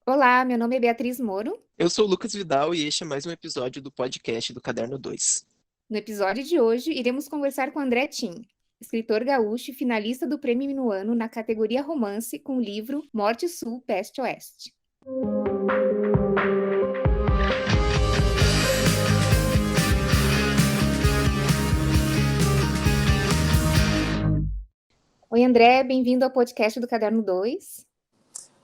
Olá, meu nome é Beatriz Moro. Eu sou o Lucas Vidal e este é mais um episódio do podcast do Caderno 2. No episódio de hoje, iremos conversar com André Tim, escritor gaúcho e finalista do Prêmio Minuano na categoria Romance com o livro Morte Sul, Peste Oeste. Oi, André, bem-vindo ao podcast do Caderno 2.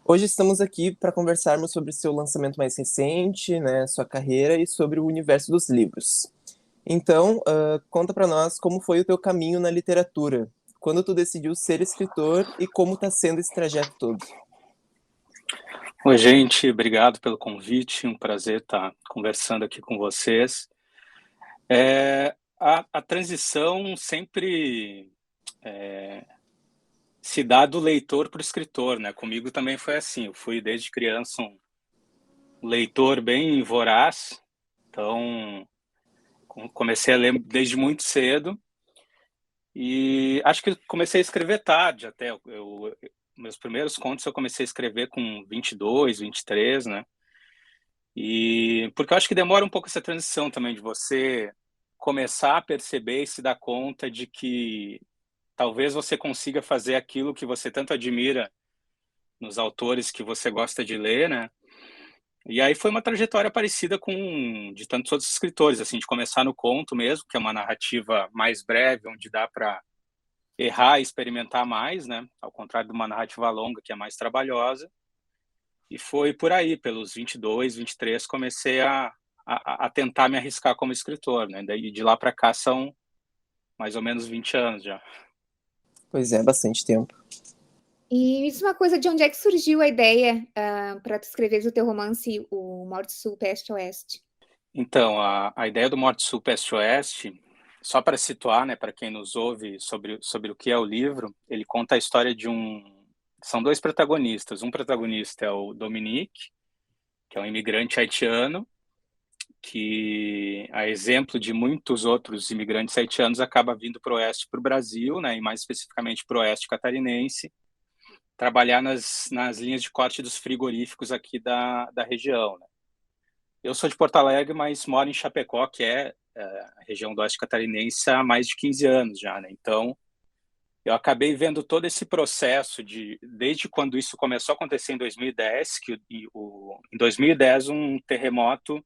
Hoje estamos aqui para conversarmos sobre seu lançamento mais recente, né, sua carreira e sobre o universo dos livros. Então, conta para nós como foi o teu caminho na literatura, quando tu decidiu ser escritor e como está sendo esse trajeto todo. Oi, gente, obrigado pelo convite, um prazer estar conversando aqui com vocês. A transição sempre se dá do leitor para o escritor, né? Comigo também foi assim, eu fui desde criança um leitor bem voraz, então comecei a ler desde muito cedo e acho que comecei a escrever tarde até. Meus primeiros contos eu comecei a escrever com 22, 23, né? E porque eu acho que demora um pouco essa transição também de você começar a perceber e se dar conta de que talvez você consiga fazer aquilo que você tanto admira nos autores que você gosta de ler, né? E aí foi uma trajetória parecida com de tantos outros escritores, assim, de começar no conto mesmo, que é uma narrativa mais breve, onde dá para errar e experimentar mais, né? Ao contrário de uma narrativa longa, que é mais trabalhosa. E foi por aí, pelos 22, 23, comecei a tentar me arriscar como escritor, né? Daí de lá para cá são mais ou menos 20 anos já. Pois é, bastante tempo. E me diz uma coisa, de onde é que surgiu a ideia para tu escrever o teu romance, o Morte Sul, Peste Oeste? Então, a ideia do Morte Sul, Peste Oeste, só para situar, né, para quem nos ouve sobre o que é o livro, ele conta a história de são dois protagonistas. Um protagonista é o Dominique, que é um imigrante haitiano, que, a exemplo de muitos outros imigrantes haitianos, acaba vindo para o oeste, para o Brasil, né, e mais especificamente para o oeste catarinense, trabalhar nas linhas de corte dos frigoríficos aqui da região, né. Eu sou de Porto Alegre, mas moro em Chapecó, que é a região do oeste catarinense, há mais de 15 anos já, né? Então, eu acabei vendo todo esse processo desde quando isso começou a acontecer em 2010, em 2010 um terremoto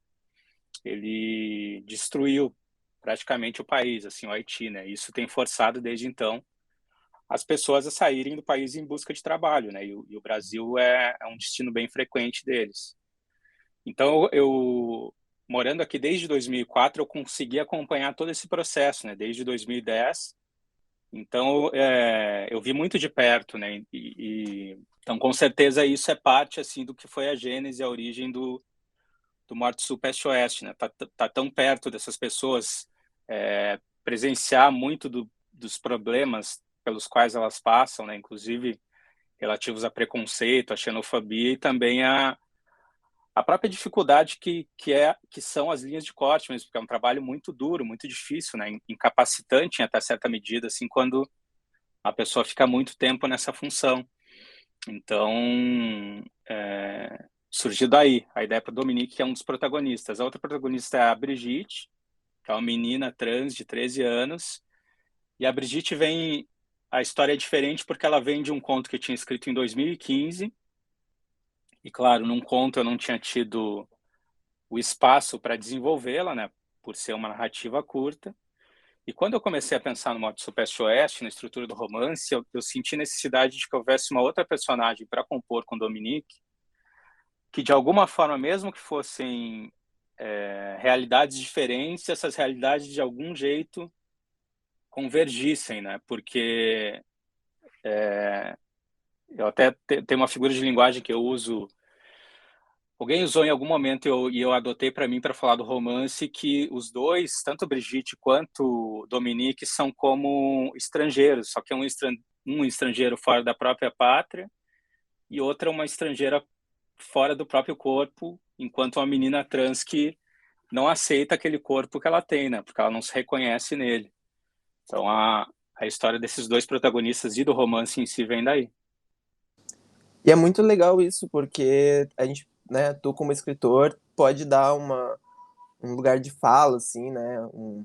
ele destruiu praticamente o país, assim, o Haiti, né? Isso tem forçado desde então as pessoas a saírem do país em busca de trabalho, né? E o Brasil é um destino bem frequente deles. Então, eu morando aqui desde 2004, eu consegui acompanhar todo esse processo, né? Desde 2010. Então, eu vi muito de perto, né? Então, com certeza, isso é parte assim do que foi a gênese, a origem do Morte Sul, Peste Oeste, né? Tá tão perto dessas pessoas, presenciar muito dos problemas pelos quais elas passam, né? Inclusive relativos a preconceito, a xenofobia e também a própria dificuldade que são as linhas de corte mesmo, porque é um trabalho muito duro, muito difícil, né? Incapacitante até certa medida, assim, quando a pessoa fica muito tempo nessa função. Então, surgiu daí a ideia para o Dominique, que é um dos protagonistas. A outra protagonista é a Brigitte, que é uma menina trans de 13 anos. E a Brigitte a história é diferente porque ela vem de um conto que eu tinha escrito em 2015. E, claro, num conto eu não tinha tido o espaço para desenvolvê-la, né, por ser uma narrativa curta. E quando eu comecei a pensar no Morte Sul, Peste Oeste, na estrutura do romance, eu senti necessidade de que houvesse uma outra personagem para compor com Dominique, que de alguma forma, mesmo que fossem realidades diferentes, essas realidades de algum jeito convergissem, né? Porque eu até tenho uma figura de linguagem que eu uso alguém usou em algum momento e eu adotei para mim para falar do romance que os dois, tanto Brigitte quanto Dominique, são como estrangeiros, só que é um estrangeiro fora da própria pátria e outra uma estrangeira fora do próprio corpo, enquanto uma menina trans que não aceita aquele corpo que ela tem, né? Porque ela não se reconhece nele. Então a história desses dois protagonistas e do romance em si vem daí. E é muito legal isso, porque a gente, né, tu como escritor, pode dar um lugar de fala, assim, né?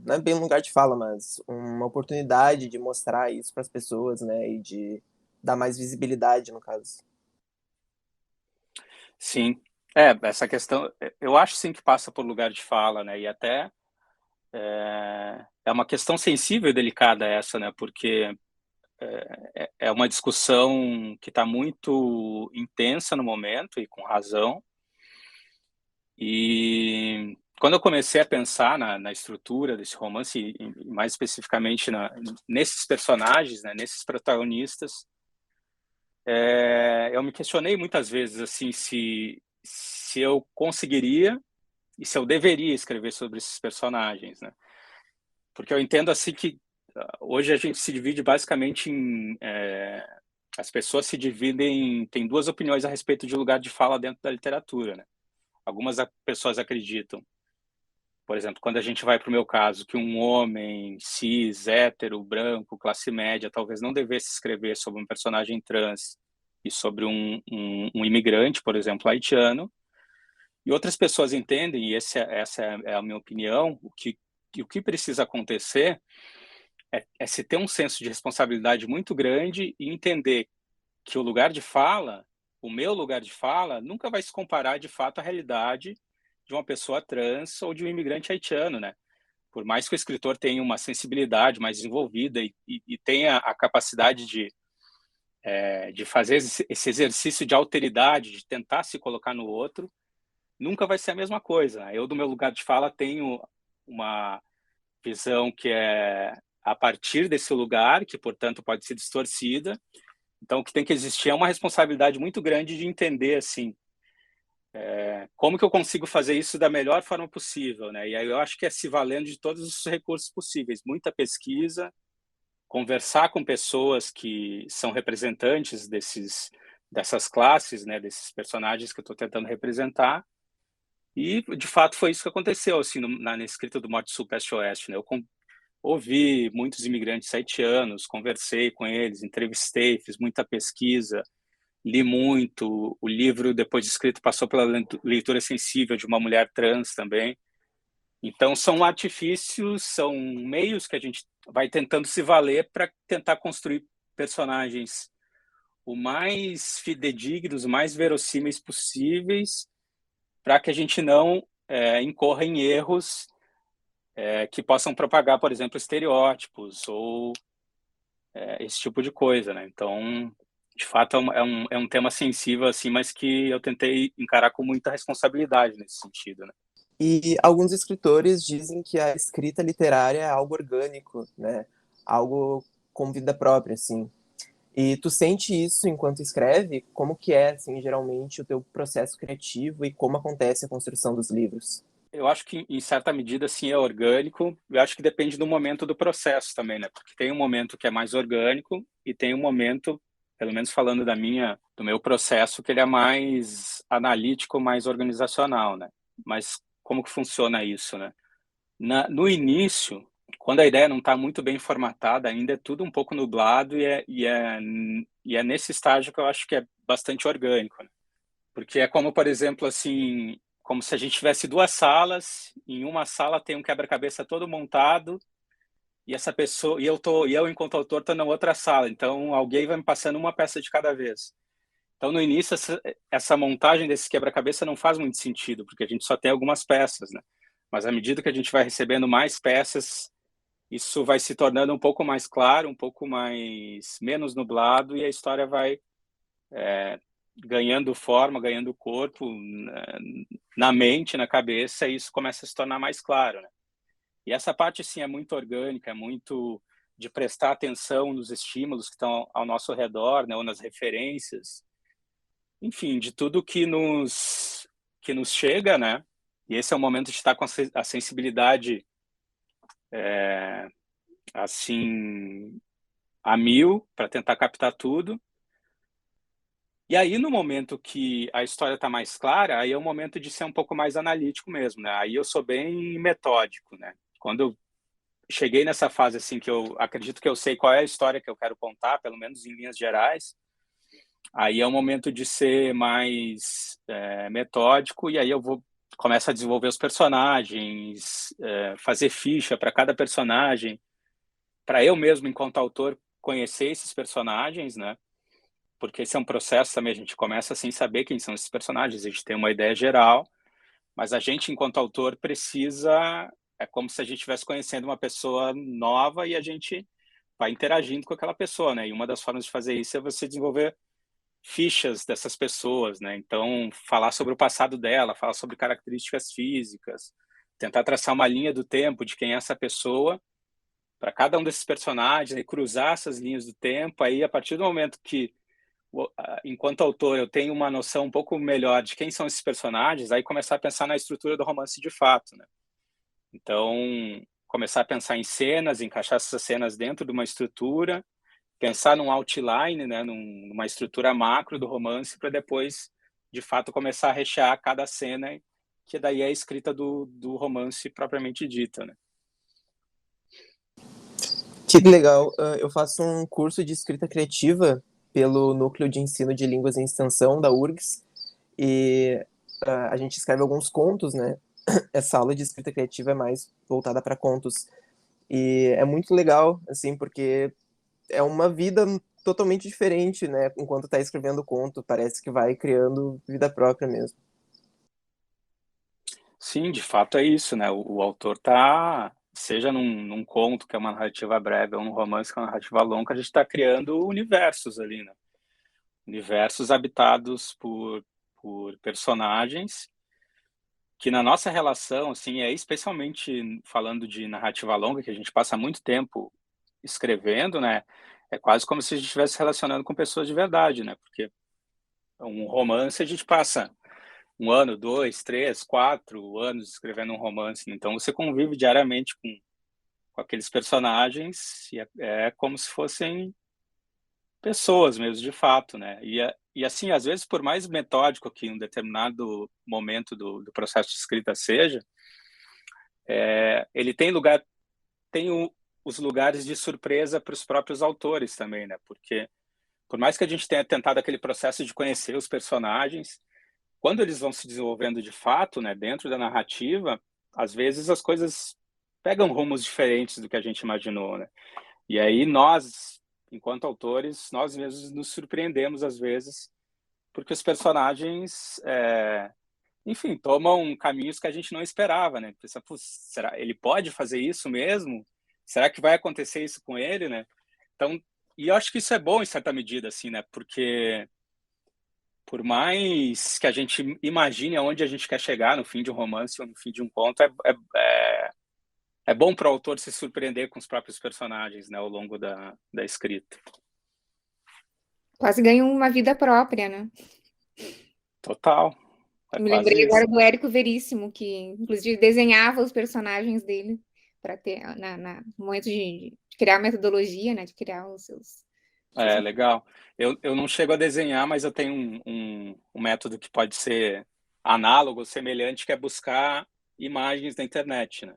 Não é bem um lugar de fala, mas uma oportunidade de mostrar isso para as pessoas, né? E de dar mais visibilidade, no caso. Sim. Essa questão, eu acho sim que passa por lugar de fala, né? E até é uma questão sensível e delicada essa, né? Porque é uma discussão que está muito intensa no momento e com razão. E quando eu comecei a pensar na estrutura desse romance, e mais especificamente nesses personagens, né, nesses protagonistas, eu me questionei muitas vezes assim se eu conseguiria e se eu deveria escrever sobre esses personagens, né? Porque eu entendo assim que hoje a gente se divide basicamente as pessoas se dividem, tem duas opiniões a respeito de lugar de fala dentro da literatura, né? Algumas pessoas acreditam, por exemplo, quando a gente vai para o meu caso, que um homem cis, hétero, branco, classe média, talvez não devesse escrever sobre um personagem trans e sobre um imigrante, por exemplo, haitiano. E outras pessoas entendem, e essa é a minha opinião, o que precisa acontecer é se ter um senso de responsabilidade muito grande e entender que o lugar de fala, o meu lugar de fala, nunca vai se comparar de fato à realidade de uma pessoa trans ou de um imigrante haitiano, né? Por mais que o escritor tenha uma sensibilidade mais desenvolvida e tenha a capacidade de fazer esse exercício de alteridade, de tentar se colocar no outro, nunca vai ser a mesma coisa, né? Eu, do meu lugar de fala, tenho uma visão que é a partir desse lugar, que, portanto, pode ser distorcida. Então, o que tem que existir é uma responsabilidade muito grande de entender, assim, como que eu consigo fazer isso da melhor forma possível, né? E aí eu acho que é se valendo de todos os recursos possíveis, muita pesquisa, conversar com pessoas que são representantes dessas classes, né? Desses personagens que eu estou tentando representar. E, de fato, foi isso que aconteceu, assim, na escrita do Morte Sul, Peste Oeste, né? Eu ouvi muitos imigrantes haitianos, conversei com eles, entrevistei, fiz muita pesquisa, li muito. O livro, depois de escrito, passou pela leitura sensível de uma mulher trans também. Então, são artifícios, são meios que a gente vai tentando se valer para tentar construir personagens o mais fidedignos, o mais verossímeis possíveis, para que a gente não incorra em erros que possam propagar, por exemplo, estereótipos ou esse tipo de coisa, né? Então, de fato, é um tema sensível, assim, mas que eu tentei encarar com muita responsabilidade nesse sentido, né? E alguns escritores dizem que a escrita literária é algo orgânico, né? Algo com vida própria, assim. E tu sente isso enquanto escreve? Como que é, assim, geralmente o teu processo criativo e como acontece a construção dos livros? Eu acho que, em certa medida, sim, é orgânico. Eu acho que depende do momento do processo também, né? Porque tem um momento que é mais orgânico e tem um momento, pelo menos falando do meu processo, que ele é mais analítico, mais organizacional, né? Mas como que funciona isso, né? No início, quando a ideia não está muito bem formatada, ainda é tudo um pouco nublado e é nesse estágio que eu acho que é bastante orgânico, né? Porque é como, por exemplo, assim, como se a gente tivesse duas salas, em uma sala tem um quebra-cabeça todo montado e essa pessoa e eu enquanto autor tô na outra sala, então alguém vai me passando uma peça de cada vez. Então no início essa montagem desse quebra-cabeça não faz muito sentido, porque a gente só tem algumas peças, né? Mas à medida que a gente vai recebendo mais peças, isso vai se tornando um pouco mais claro, um pouco mais menos nublado e a história vai ganhando forma, ganhando corpo na mente, na cabeça, e isso começa a se tornar mais claro, né? E essa parte, sim, é muito orgânica, é muito de prestar atenção nos estímulos que estão ao nosso redor, né, ou nas referências, enfim, de tudo que que nos chega, né? E esse é o momento de estar com a sensibilidade assim a mil para tentar captar tudo. E aí, no momento que a história está mais clara, aí é o momento de ser um pouco mais analítico mesmo, né? Aí eu sou bem metódico, né? Quando eu cheguei nessa fase assim que eu acredito que eu sei qual é a história que eu quero contar, pelo menos em linhas gerais, aí é o momento de ser mais metódico, e aí eu começo a desenvolver os personagens, fazer ficha para cada personagem, para eu mesmo, enquanto autor, conhecer esses personagens, né? Porque esse é um processo também, a gente começa sem saber quem são esses personagens, a gente tem uma ideia geral, mas a gente, enquanto autor, precisa... É como se a gente estivesse conhecendo uma pessoa nova e a gente vai interagindo com aquela pessoa, né? E uma das formas de fazer isso é você desenvolver fichas dessas pessoas, né? Então, falar sobre o passado dela, falar sobre características físicas, tentar traçar uma linha do tempo de quem é essa pessoa para cada um desses personagens e cruzar essas linhas do tempo. Aí, a partir do momento que, enquanto autor, eu tenho uma noção um pouco melhor de quem são esses personagens, aí começar a pensar na estrutura do romance de fato, né? Então, começar a pensar em cenas, encaixar essas cenas dentro de uma estrutura, pensar num outline, né, numa estrutura macro do romance, para depois, de fato, começar a rechear cada cena, que daí é a escrita do romance propriamente dita, né? Que legal. Eu faço um curso de escrita criativa pelo Núcleo de Ensino de Línguas em Extensão da URGS, e a gente escreve alguns contos, né? Essa aula de escrita criativa é mais voltada para contos. E é muito legal, assim, porque é uma vida totalmente diferente, né? Enquanto tá escrevendo conto, parece que vai criando vida própria mesmo. Sim, de fato é isso, né? O autor tá, seja num conto, que é uma narrativa breve, ou num romance, que é uma narrativa longa, a gente está criando universos ali, né? Universos habitados por personagens que na nossa relação, assim, especialmente falando de narrativa longa, que a gente passa muito tempo escrevendo, né? É quase como se a gente estivesse relacionando com pessoas de verdade, né? Porque um romance a gente passa um ano, dois, três, 4 anos escrevendo um romance, né? Então você convive diariamente com aqueles personagens e é como se fossem pessoas mesmo, de fato, né? E assim, às vezes, por mais metódico que um determinado momento do processo de escrita seja, ele tem os lugares de surpresa para os próprios autores também, né? Porque por mais que a gente tenha tentado aquele processo de conhecer os personagens, quando eles vão se desenvolvendo de fato, né, dentro da narrativa, às vezes as coisas pegam rumos diferentes do que a gente imaginou, né? E aí nós, enquanto autores, nós mesmos nos surpreendemos às vezes, porque os personagens, enfim, tomam caminhos que a gente não esperava, né? Pensa, será ele pode fazer isso mesmo? Será que vai acontecer isso com ele, né? Então, e eu acho que isso é bom em certa medida, assim, né? Porque por mais que a gente imagine aonde a gente quer chegar no fim de um romance ou no fim de um conto, é bom para o autor se surpreender com os próprios personagens, né, ao longo da escrita. Quase ganham uma vida própria, né? Total. É Me quase lembrei isso. agora do Érico Veríssimo, que inclusive desenhava os personagens dele para ter no momento de criar a metodologia, né? De criar os seus... Legal. Eu não chego a desenhar, mas eu tenho um método que pode ser análogo, semelhante, que é buscar imagens na internet, né?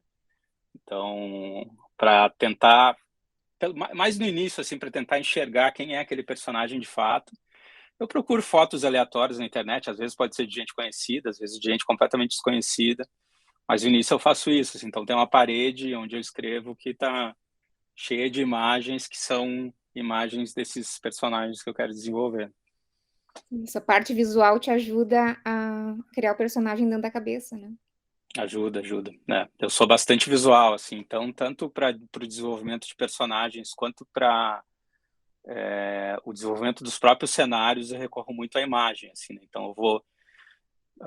Então, para tentar, mais no início, assim, para tentar enxergar quem é aquele personagem de fato, eu procuro fotos aleatórias na internet, às vezes pode ser de gente conhecida, às vezes de gente completamente desconhecida, mas no início eu faço isso, assim, então tem uma parede onde eu escrevo que está cheia de imagens que são imagens desses personagens que eu quero desenvolver. Essa parte visual te ajuda a criar o personagem dentro da cabeça, né? Ajuda, ajuda, né? Eu sou bastante visual, assim, então tanto para o desenvolvimento de personagens quanto para o desenvolvimento dos próprios cenários eu recorro muito à imagem, assim, né? Então eu vou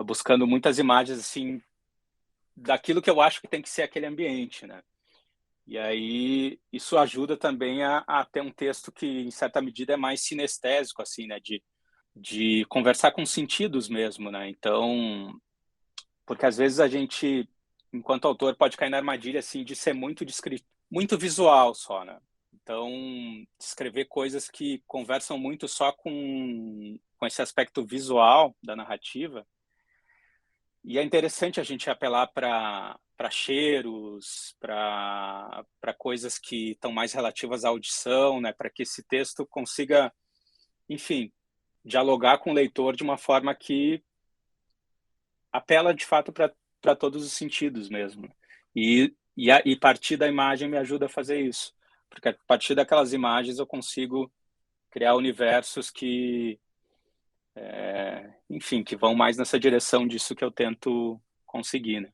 buscando muitas imagens assim daquilo que eu acho que tem que ser aquele ambiente, né? E aí isso ajuda também a ter um texto que em certa medida é mais sinestésico, assim, né? De conversar com sentidos mesmo, né? Então porque às vezes a gente, enquanto autor, pode cair na armadilha assim de ser muito muito visual só, né? Então, escrever coisas que conversam muito só com esse aspecto visual da narrativa. E é interessante a gente apelar para cheiros, para coisas que estão mais relativas à audição, né? Para que esse texto consiga, enfim, dialogar com o leitor de uma forma que apela de fato para todos os sentidos mesmo. E partir da imagem me ajuda a fazer isso, porque a partir daquelas imagens eu consigo criar universos que, enfim, que vão mais nessa direção disso que eu tento conseguir, né?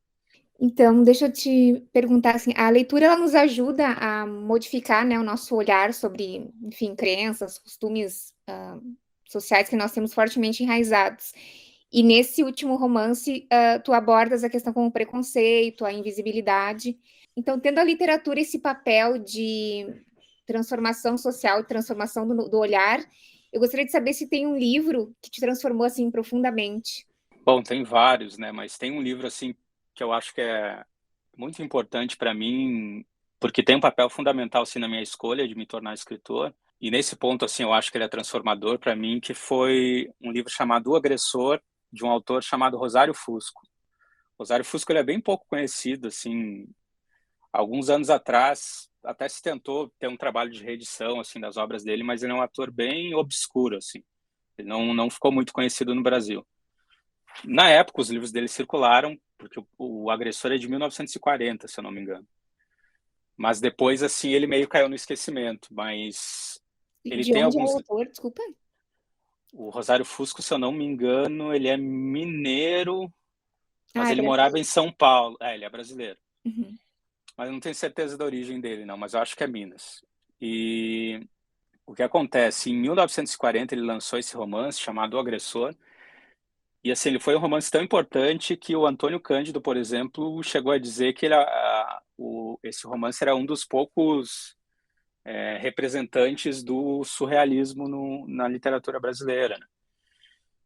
Então, deixa eu te perguntar assim, a leitura ela nos ajuda a modificar, né, o nosso olhar sobre, enfim, crenças, costumes sociais que nós temos fortemente enraizados. E nesse último romance, tu abordas a questão como o preconceito, a invisibilidade. Então, tendo a literatura esse papel de transformação social, transformação do olhar, eu gostaria de saber se tem um livro que te transformou assim profundamente. Bom, tem vários, né? Mas tem um livro assim que eu acho que é muito importante para mim, porque tem um papel fundamental assim na minha escolha de me tornar escritor. E nesse ponto assim, eu acho que ele é transformador para mim, que foi um livro chamado O Agressor, de um autor chamado Rosário Fusco. Rosário Fusco ele é bem pouco conhecido assim. Alguns anos atrás até se tentou ter um trabalho de reedição assim das obras dele, mas ele é um ator bem obscuro assim. Ele não ficou muito conhecido no Brasil. Na época, os livros dele circularam, porque o Agressor é de 1940, se eu não me engano. Mas depois, assim, ele meio caiu no esquecimento. Mas ele De tem onde é alguns... o autor? Desculpa. O Rosário Fusco, se eu não me engano, ele é mineiro, mas Ah, é ele morava em brasileiro. São Paulo. Ele é brasileiro. Uhum. Mas eu não tenho certeza da origem dele, não. Mas eu acho que é Minas. E o que acontece? Em 1940, ele lançou esse romance chamado O Agressor. E assim, ele foi um romance tão importante que o Antônio Cândido, por exemplo, chegou a dizer que esse romance era um dos poucos representantes do surrealismo na literatura brasileira, né?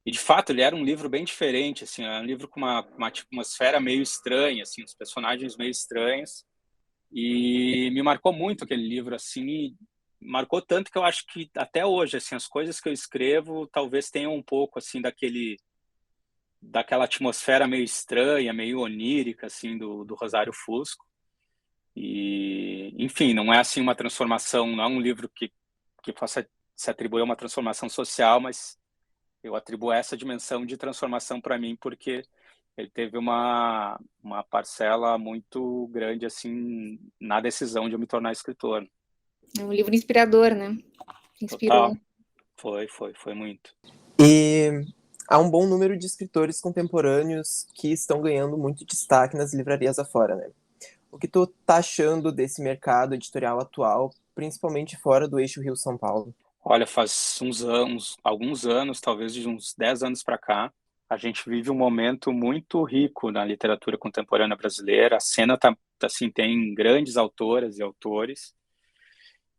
E de fato, ele era um livro bem diferente, assim, era um livro com uma atmosfera meio estranha, assim, os personagens meio estranhos. E me marcou muito aquele livro, assim, e marcou tanto que eu acho que até hoje, assim, as coisas que eu escrevo talvez tenham um pouco, assim, daquela atmosfera meio estranha, meio onírica, assim, do Rosário Fusco. E, enfim, não é, assim, uma transformação, não é um livro que possa se atribuir a uma transformação social, mas eu atribuo essa dimensão de transformação para mim, porque ele teve uma parcela muito grande, assim, na decisão de eu me tornar escritor. É um livro inspirador, né? Total. Inspirou. Foi muito. E há um bom número de escritores contemporâneos que estão ganhando muito destaque nas livrarias afora, né? O que tu tá achando desse mercado editorial atual, principalmente fora do eixo Rio-São Paulo? Olha, faz alguns anos, talvez de uns 10 anos para cá, a gente vive um momento muito rico na literatura contemporânea brasileira. A cena assim, tem grandes autoras e autores,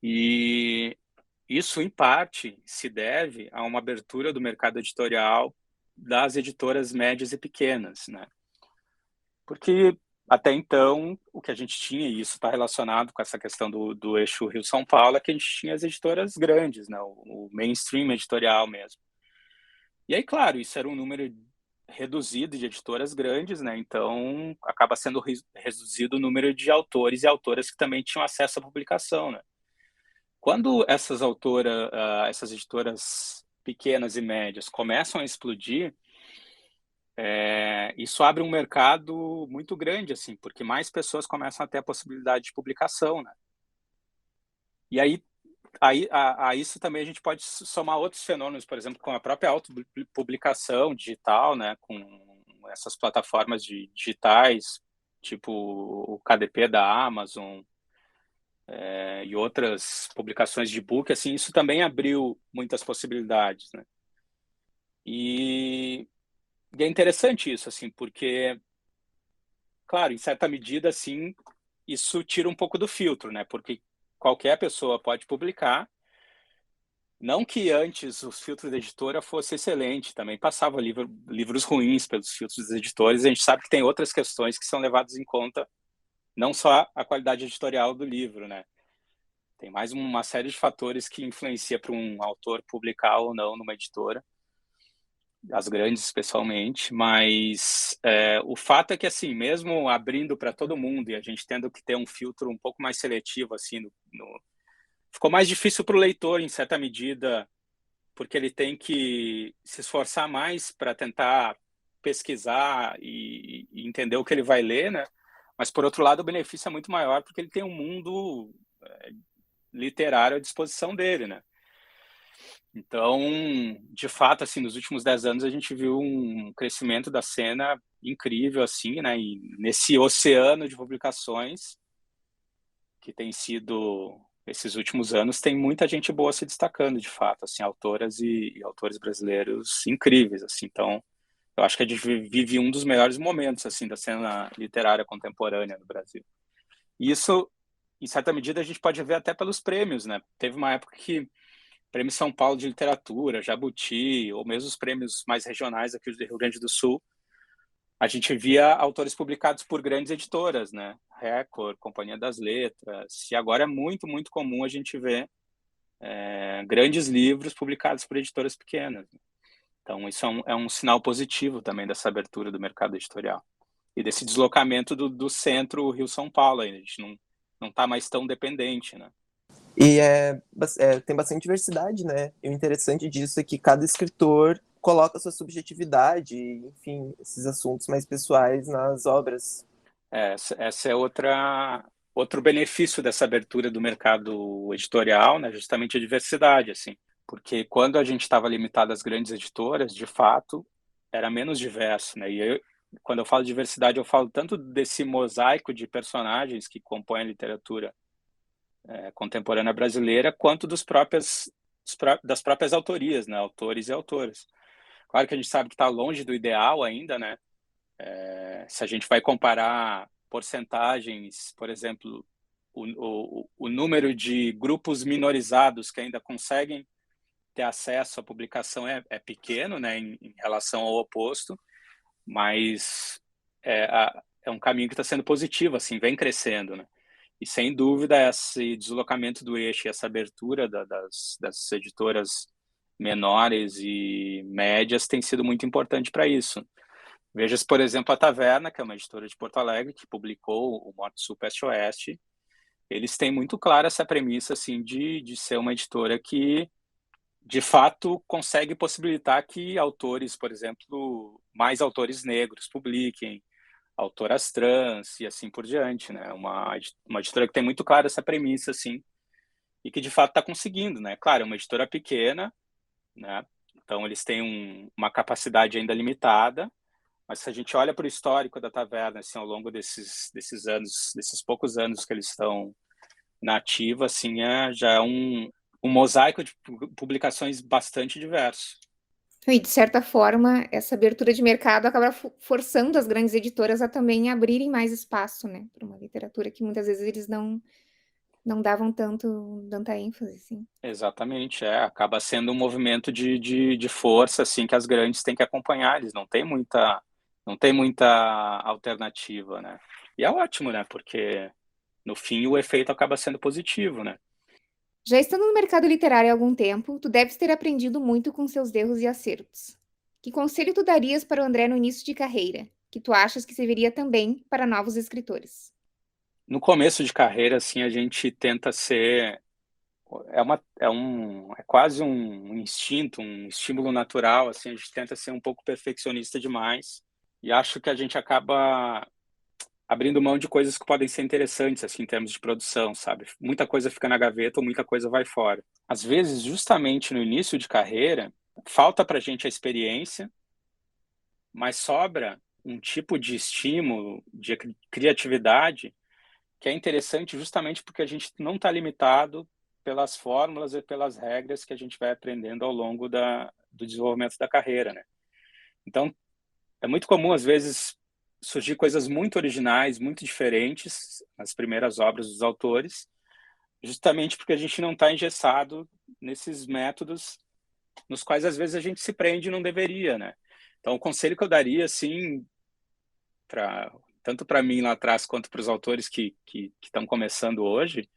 e isso, em parte, se deve a uma abertura do mercado editorial das editoras médias e pequenas, né? Porque até então, o que a gente tinha, e isso está relacionado com essa questão do eixo Rio-São Paulo, é que a gente tinha as editoras grandes, né? O mainstream editorial mesmo. E aí, claro, isso era um número reduzido de editoras grandes, né? Então, acaba sendo reduzido o número de autores e autoras que também tinham acesso à publicação, né? Quando essas editoras pequenas e médias começam a explodir, isso abre um mercado muito grande, assim, porque mais pessoas começam a ter a possibilidade de publicação, né? E a isso também a gente pode somar outros fenômenos, por exemplo, com a própria autopublicação digital, né? Com essas plataformas digitais, tipo o KDP da Amazon, e outras publicações de book, assim, isso também abriu muitas possibilidades, né? E, e é interessante isso, assim, porque, claro, em certa medida, assim, isso tira um pouco do filtro, né? Porque qualquer pessoa pode publicar Não que antes o filtro da editora fosse excelente, também passava livros ruins pelos filtros dos editores, a gente sabe que tem outras questões que são levadas em conta, não só a qualidade editorial do livro, né? Tem mais uma série de fatores que influencia para um autor publicar ou não numa editora, as grandes especialmente, mas o fato é que, assim, mesmo abrindo para todo mundo e a gente tendo que ter um filtro um pouco mais seletivo, assim, ficou mais difícil para o leitor, em certa medida, porque ele tem que se esforçar mais para tentar pesquisar e entender o que ele vai ler, né? Mas, por outro lado, o benefício é muito maior porque ele tem um mundo literário à disposição dele, né? Então, de fato, assim, nos últimos 10 anos a gente viu um crescimento da cena incrível, assim, né? E nesse oceano de publicações que tem sido esses últimos anos, tem muita gente boa se destacando, de fato, assim, autoras e autores brasileiros incríveis, assim. Então, eu acho que a gente vive um dos melhores momentos, assim, da cena literária contemporânea no Brasil. E isso, em certa medida, a gente pode ver até pelos prêmios, né? Teve uma época que Prêmio São Paulo de Literatura, Jabuti, ou mesmo os prêmios mais regionais aqui do Rio Grande do Sul, a gente via autores publicados por grandes editoras, né? Record, Companhia das Letras, e agora é muito, muito comum a gente ver grandes livros publicados por editoras pequenas. Então, isso é um sinal positivo também dessa abertura do mercado editorial. E desse deslocamento do centro Rio-São Paulo, aí, a gente não está mais tão dependente, né? E tem bastante diversidade, né? E o interessante disso é que cada escritor coloca sua subjetividade, enfim, esses assuntos mais pessoais nas obras. Essa é outro benefício dessa abertura do mercado editorial, né? Justamente a diversidade, assim. Porque quando a gente estava limitado às grandes editoras, de fato, era menos diverso, né? Quando eu falo diversidade, eu falo tanto desse mosaico de personagens que compõem a literatura contemporânea brasileira, quanto das próprias autorias, né? Autores e autoras. Claro que a gente sabe que está longe do ideal ainda, né? Se a gente vai comparar porcentagens, por exemplo, o número de grupos minorizados que ainda conseguem ter acesso à publicação é pequeno, né, em relação ao oposto, mas é um caminho que está sendo positivo, assim, vem crescendo, né? E sem dúvida esse deslocamento do eixo e essa abertura das editoras menores e médias tem sido muito importante para isso. Veja-se, por exemplo, a Taverna, que é uma editora de Porto Alegre, que publicou o Morte Sul Peste Oeste. Eles têm muito clara essa premissa assim, de ser uma editora que, de fato, consegue possibilitar que autores, por exemplo, mais autores negros publiquem, autoras trans e assim por diante, né? Uma editora que tem muito clara essa premissa, assim, e que de fato está conseguindo, né? Claro, é uma editora pequena, né? Então eles têm uma capacidade ainda limitada, mas se a gente olha para o histórico da Taverna, assim, ao longo desses anos, desses poucos anos que eles estão na ativa, assim, já é um mosaico de publicações bastante diverso. E, de certa forma, essa abertura de mercado acaba forçando as grandes editoras a também abrirem mais espaço, né, para uma literatura que muitas vezes eles não davam tanta ênfase, assim. Exatamente, acaba sendo um movimento de força, assim, que as grandes têm que acompanhar, eles não tem muita alternativa, né? E é ótimo, né, porque no fim o efeito acaba sendo positivo, né? Já estando no mercado literário há algum tempo, tu deves ter aprendido muito com seus erros e acertos. Que conselho tu darias para o André no início de carreira, que tu achas que serviria também para novos escritores? No começo de carreira, assim, a gente tenta ser é quase um instinto, um estímulo natural, assim, a gente tenta ser um pouco perfeccionista demais e acho que a gente acaba abrindo mão de coisas que podem ser interessantes, assim, em termos de produção, sabe? Muita coisa fica na gaveta ou muita coisa vai fora. Às vezes, justamente no início de carreira, falta pra gente a experiência, mas sobra um tipo de estímulo, de criatividade que é interessante justamente porque a gente não está limitado pelas fórmulas e pelas regras que a gente vai aprendendo ao longo do desenvolvimento da carreira, né? Então, é muito comum, às vezes, surgir coisas muito originais, muito diferentes nas primeiras obras dos autores, justamente porque a gente não está engessado nesses métodos nos quais às vezes a gente se prende e não deveria, né? Então o conselho que eu daria, assim, tanto para mim lá atrás quanto para os autores que estão começando hoje,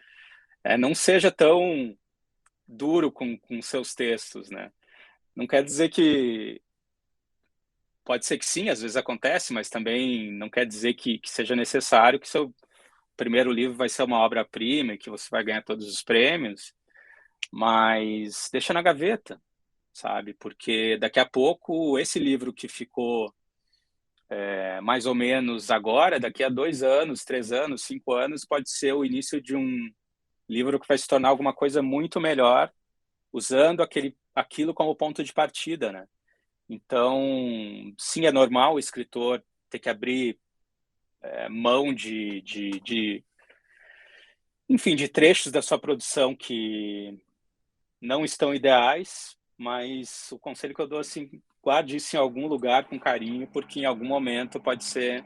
não seja tão duro com seus textos, né? Não quer dizer que pode ser que sim, às vezes acontece, mas também não quer dizer que seja necessário que seu primeiro livro vai ser uma obra-prima e que você vai ganhar todos os prêmios, mas deixa na gaveta, sabe? Porque daqui a pouco esse livro que ficou mais ou menos agora, daqui a 2 anos, 3 anos, 5 anos, pode ser o início de um livro que vai se tornar alguma coisa muito melhor, usando aquilo como ponto de partida, né? Então, sim, é normal o escritor ter que abrir mão enfim, de trechos da sua produção que não estão ideais, mas o conselho que eu dou, assim, guarde isso em algum lugar com carinho, porque em algum momento pode se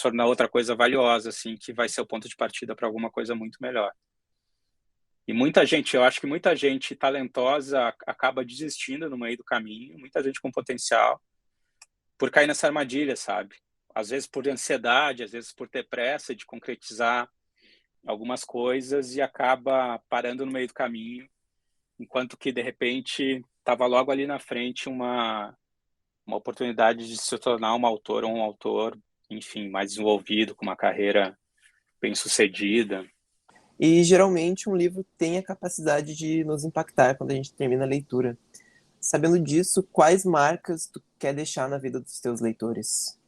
tornar outra coisa valiosa, assim, que vai ser o ponto de partida para alguma coisa muito melhor. E muita gente, eu acho que muita gente talentosa acaba desistindo no meio do caminho, muita gente com potencial, por cair nessa armadilha, sabe? Às vezes por ansiedade, às vezes por ter pressa de concretizar algumas coisas e acaba parando no meio do caminho, enquanto que, de repente, estava logo ali na frente uma oportunidade de se tornar um autor ou um autor, enfim, mais desenvolvido, com uma carreira bem-sucedida. E geralmente um livro tem a capacidade de nos impactar quando a gente termina a leitura. Sabendo disso, quais marcas tu quer deixar na vida dos teus leitores?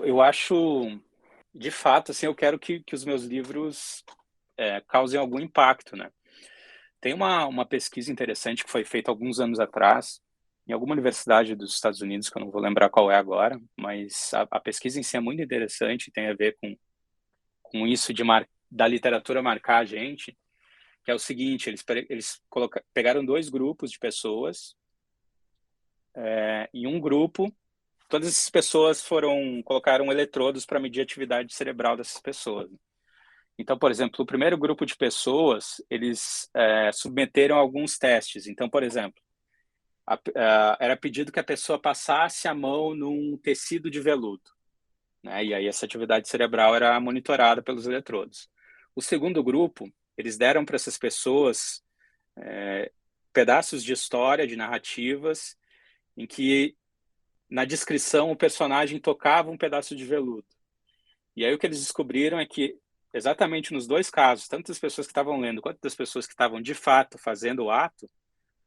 Eu acho, de fato, assim, eu quero que os meus livros causem algum impacto, né? Tem uma pesquisa interessante que foi feita alguns anos atrás, em alguma universidade dos Estados Unidos, que eu não vou lembrar qual é agora, mas a pesquisa em si é muito interessante, tem a ver com isso da literatura marcar a gente, que é o seguinte: eles pegaram 2 grupos de pessoas, em um grupo, todas essas pessoas colocaram eletrodos para medir a atividade cerebral dessas pessoas. Então, por exemplo, o primeiro grupo de pessoas, eles submeteram alguns testes. Então, por exemplo, era pedido que a pessoa passasse a mão num tecido de veludo, né? E aí essa atividade cerebral era monitorada pelos eletrodos. O segundo grupo, eles deram para essas pessoas pedaços de história, de narrativas, em que na descrição o personagem tocava um pedaço de veludo. E aí o que eles descobriram é que exatamente nos 2 casos, tanto das pessoas que estavam lendo quanto das pessoas que estavam de fato fazendo o ato,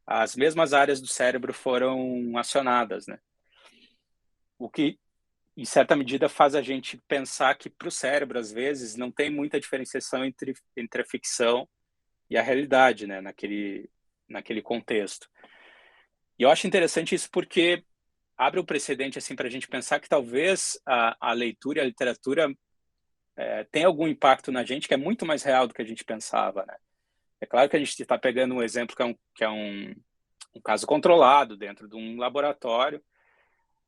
as mesmas áreas do cérebro foram acionadas, né? O que, em certa medida, faz a gente pensar que para o cérebro, às vezes, não tem muita diferenciação entre a ficção e a realidade, né? Naquele contexto. E eu acho interessante isso porque abre um precedente assim para a gente pensar que talvez a leitura e a literatura tenha algum impacto na gente que é muito mais real do que a gente pensava, né? É claro que a gente está pegando um exemplo que é um caso controlado dentro de um laboratório,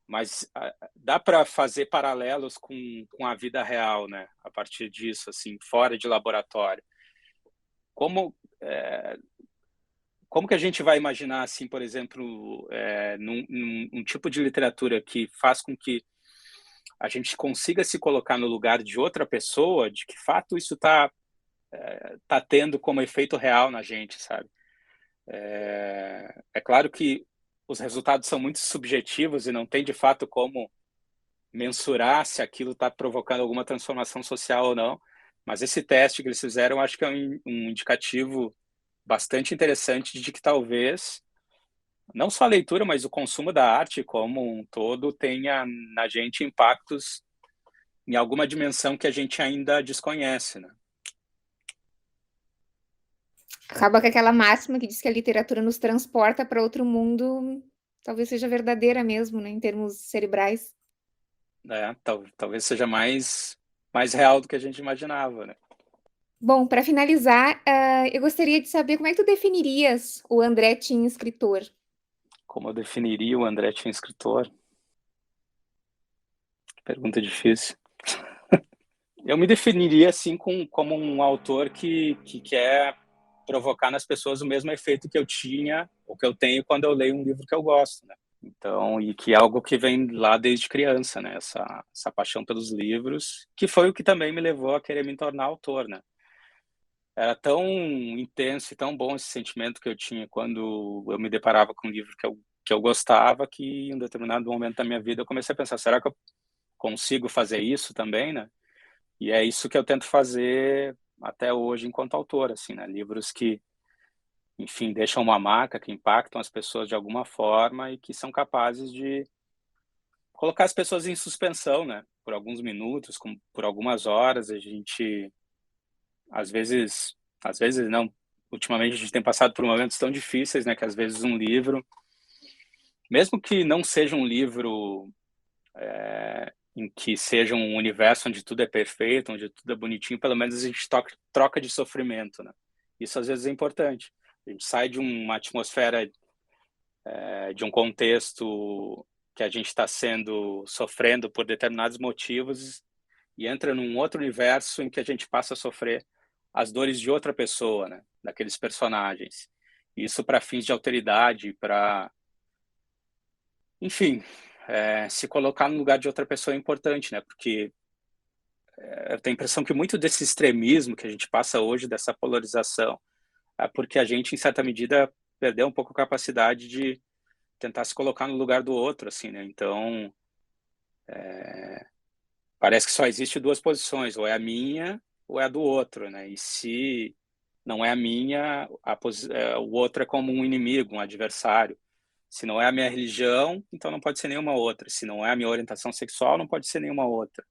mas dá para fazer paralelos com a vida real, né? A partir disso, assim, fora de laboratório. Como como que a gente vai imaginar, assim, por exemplo, num tipo de literatura que faz com que a gente consiga se colocar no lugar de outra pessoa, de que fato isso tá tendo como efeito real na gente, sabe? É claro que os resultados são muito subjetivos e não tem de fato como mensurar se aquilo está provocando alguma transformação social ou não, mas esse teste que eles fizeram, acho que é um indicativo bastante interessante de que talvez não só a leitura, mas o consumo da arte como um todo tenha na gente impactos em alguma dimensão que a gente ainda desconhece, né? Acaba com aquela máxima que diz que a literatura nos transporta para outro mundo, talvez seja verdadeira mesmo, né, em termos cerebrais. Talvez seja mais real do que a gente imaginava, né? Bom, para finalizar, eu gostaria de saber como é que tu definirias o André Tin escritor? Como eu definiria o André Tin escritor? Pergunta difícil. Eu me definiria assim como um autor que quer provocar nas pessoas o mesmo efeito que eu tinha, ou que eu tenho quando eu leio um livro que eu gosto, né? Então, e que é algo que vem lá desde criança, né? Essa paixão pelos livros, que foi o que também me levou a querer me tornar autor, né? Era tão intenso e tão bom esse sentimento que eu tinha quando eu me deparava com um livro que eu gostava, que em um determinado momento da minha vida eu comecei a pensar, será que eu consigo fazer isso também, né? E é isso que eu tento fazer até hoje enquanto autor, assim, né? Livros que, enfim, deixam uma marca, que impactam as pessoas de alguma forma e que são capazes de colocar as pessoas em suspensão, né? Por alguns minutos, por algumas horas. A gente, às vezes não, ultimamente a gente tem passado por momentos tão difíceis, né? Que às vezes um livro, mesmo que não seja um livro em que seja um universo onde tudo é perfeito, onde tudo é bonitinho, pelo menos a gente troca de sofrimento, né? Isso às vezes é importante. A gente sai de uma atmosfera, de um contexto que a gente está sofrendo por determinados motivos e entra num outro universo em que a gente passa a sofrer as dores de outra pessoa, né? Daqueles personagens. Isso para fins de alteridade, para, enfim, se colocar no lugar de outra pessoa é importante, né? Porque eu tenho a impressão que muito desse extremismo que a gente passa hoje, dessa polarização, é porque a gente, em certa medida, perdeu um pouco a capacidade de tentar se colocar no lugar do outro, assim, né? Então, parece que só existe duas posições, ou é a minha ou é a do outro, né? E se não é a minha, o outro é como um inimigo, um adversário. Se não é a minha religião, então não pode ser nenhuma outra. Se não é a minha orientação sexual, não pode ser nenhuma outra.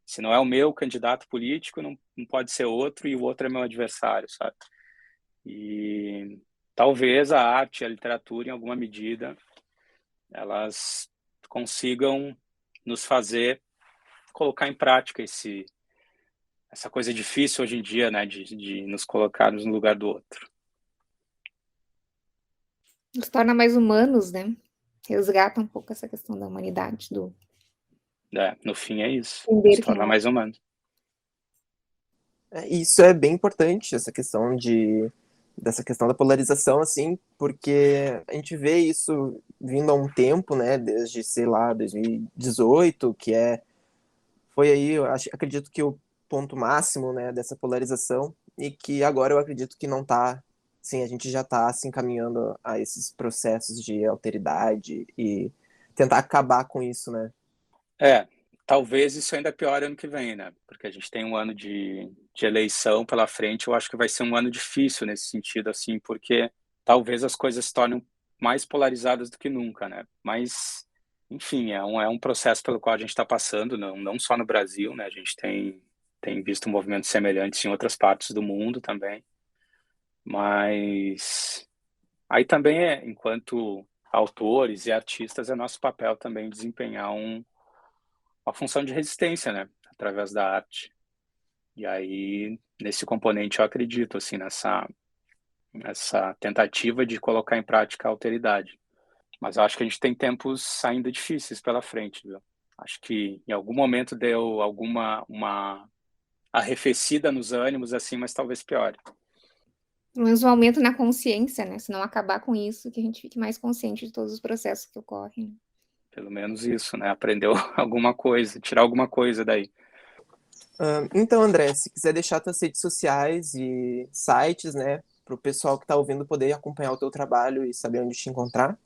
Se não é o meu candidato político, não pode ser outro, e o outro é meu adversário, sabe? E talvez a arte e a literatura, em alguma medida, elas consigam nos fazer colocar em prática essa coisa difícil hoje em dia, né, de nos colocarmos no lugar do outro. Nos torna mais humanos, né? Resgata um pouco essa questão da humanidade, do No fim é isso, nos entender quem torna mais humanos. Isso é bem importante, dessa questão da polarização, assim, porque a gente vê isso vindo há um tempo, né, desde, sei lá, 2018, foi aí, acredito que o ponto máximo, né, dessa polarização, e que agora eu acredito que não tá, sim, a gente já tá se encaminhando a esses processos de alteridade e tentar acabar com isso, né. Talvez isso ainda piore ano que vem, né? Porque a gente tem um ano de eleição pela frente. Eu acho que vai ser um ano difícil nesse sentido, assim, porque talvez as coisas se tornem mais polarizadas do que nunca, né? Mas, enfim, é um processo pelo qual a gente está passando, não só no Brasil, né? A gente tem visto movimentos semelhantes em outras partes do mundo também. Mas aí também enquanto autores e artistas, é nosso papel também desempenhar uma função de resistência, né, através da arte. E aí, nesse componente, eu acredito, assim, nessa tentativa de colocar em prática a alteridade. Mas eu acho que a gente tem tempos ainda difíceis pela frente, viu? Acho que em algum momento deu uma arrefecida nos ânimos, assim, mas talvez piore. pelo menos um aumento na consciência, né? Se não acabar com isso, que a gente fique mais consciente de todos os processos que ocorrem. Pelo menos isso, né? Aprendeu alguma coisa, tirar alguma coisa daí. Então, André, se quiser deixar suas redes sociais e sites, né, para o pessoal que está ouvindo poder acompanhar o teu trabalho e saber onde te encontrar.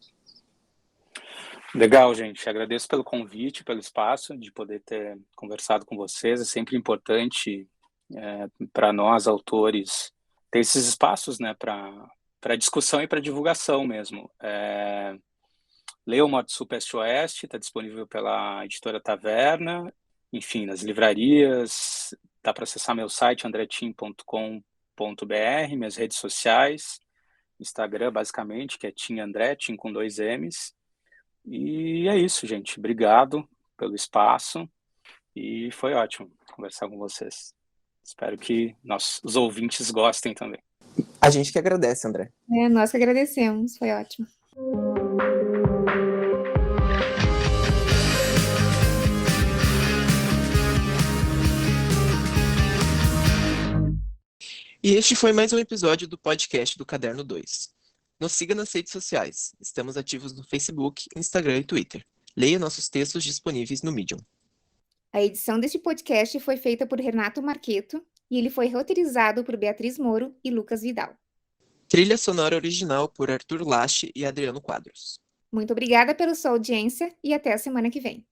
Legal, gente. Agradeço pelo convite, pelo espaço de poder ter conversado com vocês. É sempre importante para nós, autores, ter esses espaços, né, para discussão e para divulgação mesmo. Leia o Morte Sul Peste Oeste, está disponível pela editora Taverna, enfim, nas livrarias. Dá para acessar meu site, andretim.com.br, minhas redes sociais, Instagram, basicamente, que é Tim André, Tim com 2 M's. E é isso, gente. Obrigado pelo espaço e foi ótimo conversar com vocês. Espero que os ouvintes gostem também. A gente que agradece, André. Nós que agradecemos, foi ótimo. E este foi mais um episódio do podcast do Caderno 2. Nos siga nas redes sociais. Estamos ativos no Facebook, Instagram e Twitter. Leia nossos textos disponíveis no Medium. A edição deste podcast foi feita por Renato Marqueto e ele foi roteirizado por Beatriz Moro e Lucas Vidal. Trilha sonora original por Arthur Lache e Adriano Quadros. Muito obrigada pela sua audiência e até a semana que vem.